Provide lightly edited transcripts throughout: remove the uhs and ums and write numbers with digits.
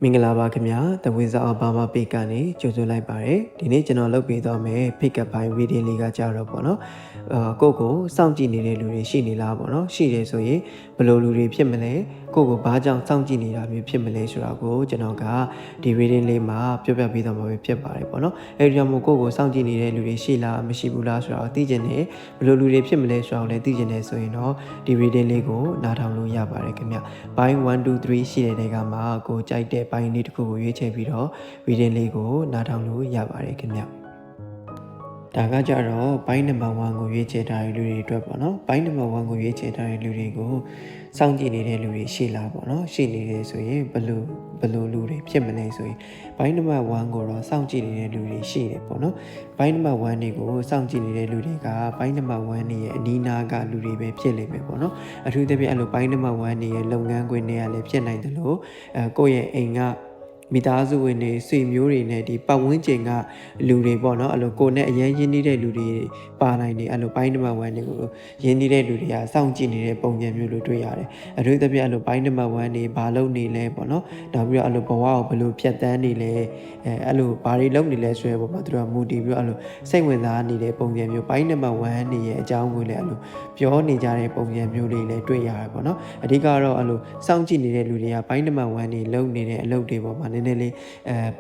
မင်္ဂလာပါခင်ဗျာတဝင်းစာအဘာမပေကနေကြိုဆိုလိုက်ပါတယ်ဒီနေ့ကျွန်တော်လုပ်ပေးသွားမယ် pick up ပိုင်း reading လေးကကြတော့ပေါ့နော်ကိုစောင့်ကြည့်နေတဲ့လူတွေရှိနေလားပေါ့နော်ရှိတယ်ဆိုရင်ဘယ်လိုလူတွေဖြစ်မလဲကိုဘာကြောင့်စောင့်ကြည့်နေတာမျိုးဖြစ်မလဲဆိုတာကိုကျွန်တော်ကဒီ reading လေးမှာပြောပြပေးသွားမှာဖြစ်ပါတယ်ပေါ့နော်အဲဒီကြောင့်မို့ကိုစောင့်ကြည့်နေတဲ့လူတွေရှိလားမရှိဘူးလားဆိုတာကိုသိချင်တယ်ဘယ်လိုလူတွေဖြစ်မလဲဆိုတာကိုလည်းသိချင်တယ်ဆိုရင်တော့ဒီ reading လေးကိုနားထောင်လို့ရပါတယ်ခင်ဗျပိုင်း1 2 3ရှိတဲ့နေရာမှာကိုကြိုက်တဲ့ပိုင်းလေးတစ်ခုကိုရွေးချယ်ပြီးတော့ reading လေးကိုနားထောင်လို့ရပါတယ်ခင်ဗျဒါကကြတော့ပိုင်းနံပါတ်1ကိုရွေးချယ်ထားတဲ့လူတွေအတွက်ပေါ့နော်ပိုင်းနံပါတ်1ကိုရွေးချယ်ထားတဲ့လူတွေကိုစောင့်ကြည့်နေတဲ့လူတွေရှိလားပေါ့နော်ရှိနေတယ်ဆိုရင်ဘယ်လိုလူတွေဖြစ်မလဲဆိုရင်ပိုင်းနံပါတ်1ကိုတော့စောင့်ကြည့်နေတဲ့လူတွေရှိတယ်ပေါ့နော်ပိုင်းနံပါတ်1တွေကိုစောင့်ကြည့်နေတဲ့လူတွေကပိုင်းနံပါတ်1ရဲ့အနီးနားကလူတွေပဲဖြစ်လိမ့်မယ်ပေါ့နော်အထူးသဖြင့်အဲ့လိုပိုင်းနံပါတ်1ရဲ့လုပ်ငန်းခွင်တွေကလည်းဖြစ်နိုင်တယ်လို့ကိုယ့်ရဲ့အိမ်ကမိသားစုဝင်တွေဆွေမျိုးတွေနဲ့ဒီပတ်ဝန်းကျင်ကလူတွေပေါ့နော်အဲ့လိုကိုယ်နဲ့အရင်ရင်းနှီးတဲ့လူတွေပါနိုင်တယ်အဲ့လိုပိုင်းနံပါတ်1တွေကိုရင်းနှီးတဲ့လူတွေကစောင့်ကြည့်နေတဲ့ပုံစံမျိုးလိုတွေ့ရတယ်အထူးသဖြင့်အဲ့လိုပိုင်းနံပါတ်1တွေဘာလုပ်နေလဲပေါ့နော်နောက်ပြီးတော့အဲ့လိုဘဝကိုဘယ်လိုဖြတ်တန်းနေလဲအဲ့လိုဘာတွေလုပ်နေလဲဆိုရပေါ့မှာသူတို့ကမူတည်ပြီးတော့အဲ့လိုစိတ်ဝင်စားနေတဲ့ပုံစံမျိုးပိုင်းနံပါတ်1တွေရဲ့အကြောင်းကိုလည်းအဲ့လိုပြောနေကြတဲ့ပုံစံမျိုးလေးလည်းတွေ့ရတယ်ပေါ့နော်အဓိကတော့အဲ့လိုစောင့်ကြည့်နေတဲ့လူတွေကပိုင်းနံပါတ်1တွေလုပ်နေတဲ့အလုပ်တွေပေါ့မှာနည်းနည်းလေး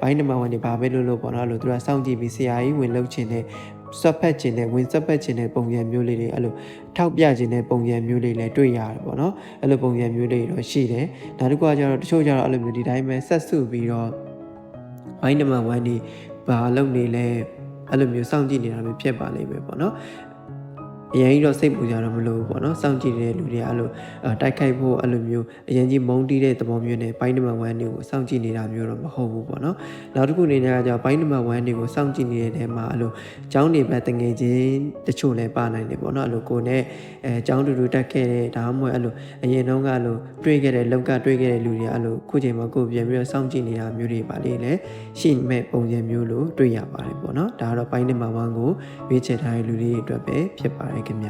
ပိုင်းနံပါတ်1တွေဘာပဲလို့ပေါ့နော်အဲ့လိုသူကစောင့်ကြည့်ပြီးဆရာကြီးဝင်လုပ်ချင်တဲ့ဆွတ်ဖက်ခြင်းနဲ့ဝင်ဆွတ်ဖက်ခြင်းတဲ့ပုံစံမျိုးလေးတွေအဲ့လိုထောက်ပြခြင်းတဲ့ပုံစံမျိုးလေးလည်းတွေ့ရတယ်ပေါ့နော်အဲ့လိုပုံစံမျိုးလေးတော့ရှိတယ်နောက်တစ်ခုကကျတော့တချို့ကျတော့အဲ့လိုမျိုးဒီတိုင်းပဲဆက်စုပြီးတော့ပိုင်းနံပါတ်1တွေဘာလုပ်နေလဲအဲ့လိုမျိုးစောင့်ကြည့်နေတာမျိုးဖြစ်ပါလိမ့်မယ်ပေါ့နော်အရင်ကြီးတော့စိတ်ပူကြတော့မလို့ပေါ့နော်စောင့်ကြည့်နေတဲ့လူတွေအဲ့လိုတိုက်ခိုက်ဖို့အဲ့လိုမျိုးအရင်ကြီးမုန်းတီးတဲ့သဘောမျိုးနဲ့ပိုင်းနံပါတ်1တွေကိုစောင့်ကြည့်နေတာမျိုးတော့မဟုတ်ဘူးပေါ့နော်နောက်တစ်ခုအနေနဲ့ကကြောင့်ပိုင်းနံပါတ်1တွေကိုစောင့်ကြည့်နေတဲ့နေရာမှာအဲ့လိုကျောင်းတွေပဲတငယ်ချင်းတချို့လည်းပါနိုင်တယ်ပေါ့နော်အဲ့လိုကိုနဲ့ကျောင်းတူတက်ခဲ့တဲ့ဒါမှမဟုတ်အဲ့လိုအရင်တုန်းကအဲ့လိုတွေ့ခဲ့တဲ့လောက်ကတွေ့ခဲ့တဲ့လူတွေအဲ့လိုခုချိန်မှာကိုပြန်ပြီးတော့စောင့်ကြည့်နေတာမျိုးတွေပါလေလေရှိမဲ့ပုံစံမျိုးလို့တွေ့ရပါတယ်ပေါ့နော်ဒါကတော့ပိုင်းနံပါတ်1ကိုရွေးချယ်ထားတဲ့လူတွေအတွက်ပဲဖြစ်ပါတယ်ခင်ဗ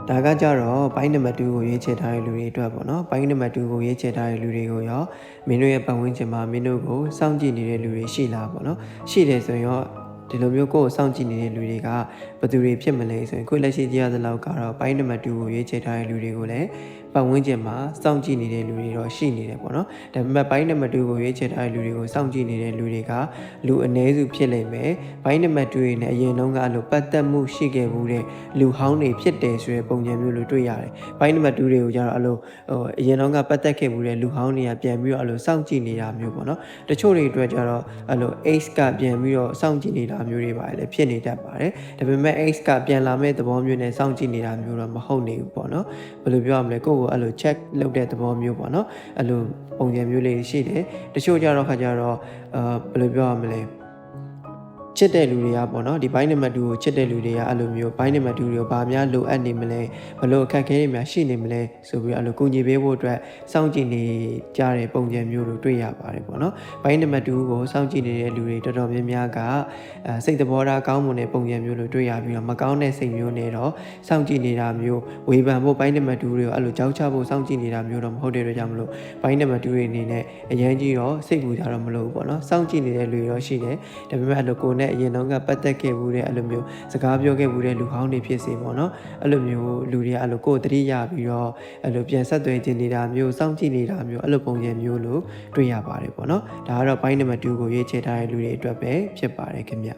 ျဒါကကြတော့ပိုင်းနံပါတ်2ကိုရွေးချယ်ထားတဲ့လူတွေအတွက်ပေါ့နော်ပိုင်းနံပါတ်2ကိုရွေးချယ်ထားတဲ့လူတွေကိုရောမင်းတို့ရဲ့ပတ်ဝန်းကျင်မှာမင်းတို့ကိုစောင့်ကြည့်နေတဲ့လူတွေရှိလားပေါ့နော်ရှိတယ်ဆိုရင်ရောဒီလိုမျိုးကိုယ်စောင့်ကြည့်နေတဲ့လူတွေကဘယ်သူတွေဖြစ်မလဲဆိုရင်ကိုယ်လက်ရှိကြည့်ရတဲ့လောက်ကတော့ပိုင်းနံပါတ်2ကိုရွေးချယ်ထားတဲ့လူတွေကိုလည်းပတ်ဝန်းကျင်မှာစောင့်ကြည့်နေတဲ့လူတွေတော့ရှိနေတယ်ပေါ့နော်ဒါပေမဲ့ပိုင်းနံပါတ်2ကိုရွေးချယ်ထားတဲ့လူတွေကိုစောင့်ကြည့်နေတဲ့လူတွေကလူအနည်းစုဖြစ်လိမ့်မယ်ပိုင်းနံပါတ်2တွေနဲ့အရင်တုန်းကအဲ့လိုပတ်သက်မှုရှိခဲ့မှုတဲ့လူဟောင်းတွေဖြစ်တယ်ဆိုတဲ့ပုံစံမျိုးလိုတွေ့ရတယ်ပိုင်းနံပါတ်2တွေကိုကျတော့အဲ့လိုအရင်တုန်းကပတ်သက်ခဲ့မှုတဲ့လူဟောင်းတွေကပြန်ပြီးတော့အဲ့လိုစောင့်ကြည့်နေတာမျိုးပေါ့နော်တချို့တွေအတွက်ကျတော့အဲ့လို X ကပြန်ပြီးတော့စောင့်ကြည့်နေတာမျိုးတွေပါလေဖြစ်နေတတ်ပါတယ်ဒါပေမဲ့ X ကပြန်လာမဲ့သဘောမျိုးနဲ့စောင့်ကြည့်နေတာမျိုးတော့မဟုတ်နေဘူးပေါ့နော်ဘယ်လိုပြောရမလဲကိုယ့်ကိုအဲ့လို check လုပ်တဲ့သဘောမျိုးပေါ့နော်အဲ့လိုပုံစံမျိုးလေးရှိတယ်တချို့ကြတော့ခါကြတော့ဘယ်လိုပြောရမလဲချစ်တဲ့လူတွေကပေါ့နော်ဒီဘိုင်းနံပါတ်2ကိုချစ်တဲ့လူတွေကအဲ့လိုမျိုးဘိုင်းနံပါတ်2တွေကိုဘာများလိုအပ်နေမလဲဘလို့အခက်အခဲတွေများရှိနေမလဲဆိုပြီးအဲ့လိုကူညီပေးဖို့အတွက်စောင့်ကြည့်နေကြတဲ့ပုံစံမျိုးလိုတွေ့ရပါတယ်ပေါ့နော်ဘိုင်းနံပါတ်2ကိုစောင့်ကြည့်နေတဲ့လူတွေတော်တော်များများကစိတ်သဘောထားကောင်းမွန်တဲ့ပုံစံမျိုးလိုတွေ့ရပြီးတော့မကောင်းတဲ့စိတ်မျိုးနဲ့တော့စောင့်ကြည့်နေတာမျိုးဝေဖန်ဖို့ဘိုင်းနံပါတ်2တွေကိုအဲ့လိုကြောက်ချဖို့စောင့်ကြည့်နေတာမျိုးတော့မဟုတ်တဲ့အတွက်ကြောင့်မလို့ဘိုင်းနံပါတ်2တွေအနေနဲ့အရင်ကြီးတော့စိတ်ပူကြတော့မလို့ပေါ့နော်စောင့်ကြည့်နေတဲ့လူတွေတော့ရှိတယ်ဒါပေမဲ့အဲ့လိုကိုနဲ့အရင်တော့ကပတ်သက်ခဲ့မှုတဲ့အဲ့လိုမျိုးစကားပြောခဲ့မှုတဲ့လူဟောင်းတွေဖြစ်စေပေါ့နော်အဲ့လိုမျိုးလူတွေကအဲ့လိုကိုယ်တတိယပြီးတော့အဲ့လိုပြန်ဆက်သွယ်ခြင်းနေတာမျိုးစောင့်ကြည့်နေတာမျိုးအဲ့လိုပုံစံမျိုးလို့တွေ့ရပါတယ်ပေါ့နော်ဒါကတော့ပိုင်းနံပါတ်2ကိုရွေးချယ်ထားတဲ့လူတွေအတွက်ပဲဖြစ်ပါတယ်ခင်ဗ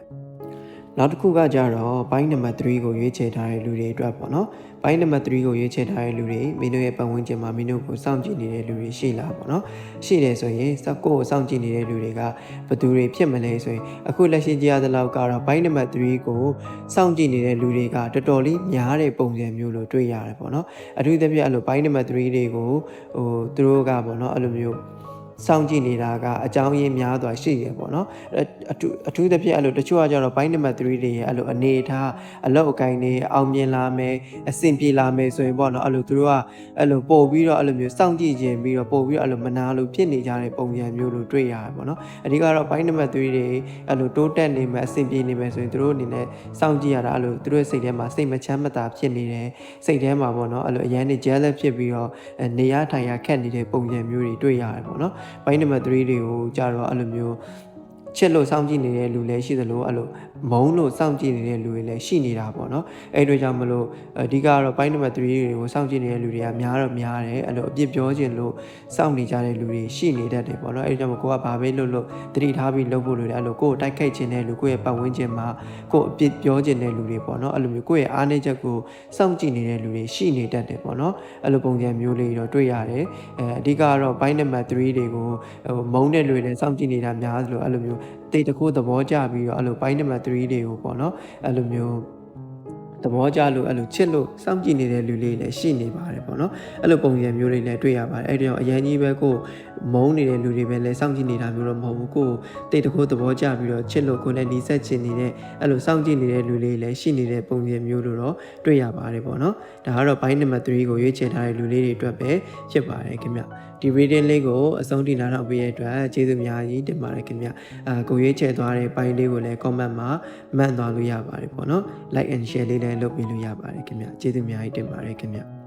ျနောက်တစ်ခုကကြတော့ပိုင်းနံပါတ်3ကိုရွေးချယ်ထားတဲ့လူတွေအတွက်ပေါ့နော်ပိုင်းနံပါတ်3ကိုရွေးချယ်ထားတဲ့လူတွေမင်းတို့ရဲ့ပတ်ဝန်းကျင်မှာမင်းတို့ကိုစောင့်ကြည့်နေတဲ့လူတွေရှိလားပေါ့နော်ရှိတယ်ဆိုရင်ကိုယ်ကိုစောင့်ကြည့်နေတဲ့လူတွေကဘယ်သူတွေဖြစ်မလဲဆိုရင်အခုလက်ရှိကြည့်ရတဲ့လောက်ကတော့ပိုင်းနံပါတ်3ကိုစောင့်ကြည့်နေတဲ့လူတွေကတော်တော်လေးများတဲ့ပုံစံမျိုးလို့တွေ့ရတယ်ပေါ့နော်အထူးသဖြင့်အဲ့လိုပိုင်းနံပါတ်3တွေကိုသူတို့ကပေါ့နော်အဲ့လိုမျိုးစောင့်ကြည့်နေတာကအကြောင်းရင်းများစွာရှိရပေါ့နော်အထူးသဖြင့်အဲ့လိုတချို့ကကြတော့ပိုင်းနံပါတ်3တွေရဲ့အဲ့လိုအနေထားအလောက်အကိုင်းတွေအောင်မြင်လာမယ်အဆင်ပြေလာမယ်ဆိုရင်ပေါ့နော်အဲ့လိုသူတို့ကအဲ့လိုပို့ပြီးတော့အဲ့လိုမျိုးစောင့်ကြည့်ခြင်းပြီးတော့ပို့ပြီးတော့အဲ့လိုမနာလို့ဖြစ်နေကြတဲ့ပုံစံမျိုးလို့တွေ့ရတယ်ပေါ့နော်အဓိကတော့ပိုင်းနံပါတ်3တွေအဲ့လိုတိုးတက်နေမယ်အဆင်ပြေနေမယ်ဆိုရင်သူတို့အနေနဲ့စောင့်ကြည့်ရတာအဲ့လိုသူတို့စိတ်ထဲမှာစိတ်မချမ်းမသာဖြစ်နေတယ်စိတ်ထဲမှာပေါ့နော်အဲ့လိုအရန်နေ jealous ဖြစ်ပြီးတော့နေရထိုင်ရခက်နေတဲ့ပုံစံမျိုးတွေတွေ့ရတယ်ပေါ့နော် ဘိုင်းနံပါတ်3တွေကိုကြတော့အဲ့လိုမျိုးချစ်လို့စောင့်ကြည့်နေတဲ့လူလည်းရှိသလိုအဲ့လိုမုန်းလို့စောင့်ကြည့်နေတဲ့လူတွေလည်းရှိနေတာပေါ့နော်အဲ့တို့ကြောင့်မလို့အဓိကတော့ဘိုင်းနံပါတ်3တွေကိုစောင့်ကြည့်နေတဲ့လူတွေကများတော့များတယ်အဲ့လိုအပြစ်ပြောခြင်းလို့စောင့်နေကြတဲ့လူတွေရှိနေတတ်တယ်ပေါ့နော်အဲ့တို့ကြောင့်ကိုကဘာပဲလုပ်တတိထားပြီးလုပ်ဖို့လိုတယ်အဲ့လိုကိုယ်တိုက်ခိုက်ခြင်းတဲ့လူကိုယ့်ရဲ့ပတ်ဝန်းကျင်မှာကိုယ်အပြစ်ပြောခြင်းတဲ့လူတွေပေါ့နော်အဲ့လိုမျိုးကိုယ့်ရဲ့အားနည်းချက်ကိုစောင့်ကြည့်နေတဲ့လူတွေရှိနေတတ်တယ်ပေါ့နော်အဲ့လိုပုံစံမျိုးလေးတော့တွေ့ရတယ်အဓိကတော့ဘိုင်းနံပါတ်3တွေကိုမုန်းတဲ့လူတွေလည်းစောင့်ကြည့်နေတာများသလိုအဲ့လိုမျိုးတိတ်တခိုးသဘောကျပြီးတော့အဲ့လိုဘိုင်းနံပါတ်3တွေကိုပေါ့နော်အဲ့လိုမျိုးသဘောကျလို့အဲ့လိုချစ်လို့စောင့်ကြည့်နေတဲ့လူလေးလည်းရှိနေပါတယ်ပေါ့နော်အဲ့လိုပုံစံမျိုးလေးလည်းတွေ့ရပါတယ်အဲ့ဒီတော့အရင်ကြီးပဲကိုမုန်းနေတဲ့လူတွေပဲလည်းစောင့်ကြည့်နေတာမျိုးတော့မဟုတ်ဘူးကိုတိတ်တခိုးသဘောကျပြီးတော့ချစ်လို့ကိုလည်းနှီးဆက်ချင်နေတဲ့အဲ့လိုစောင့်ကြည့်နေတဲ့လူလေးလည်းရှိနေတဲ့ပုံစံမျိုးလို့တော့တွေ့ရပါတယ်ပေါ့နော်ဒါကတော့ဘိုင်းနံပါတ်3ကိုရွေးချယ်ထားတဲ့လူလေးတွေအတွက်ပဲဖြစ်ပါတယ်ခင်ဗျဒီ reading လေးကိုအဆုံးထိနားထောင်ပေးရတဲ့အတွက်ကျေးဇူးများကြီးတင်ပါတယ်ခင်ဗျကိုရွေးချယ်သွားတဲ့ပိုင်းလေးကိုလည်း comment မှာမှတ်သွားလို့ရပါတယ်ပေါ့နော် like and share လေးလည်းလုပ်ပေးလို့ရပါတယ်ခင်ဗျကျေးဇူးများကြီးတင်ပါတယ်ခင်ဗျ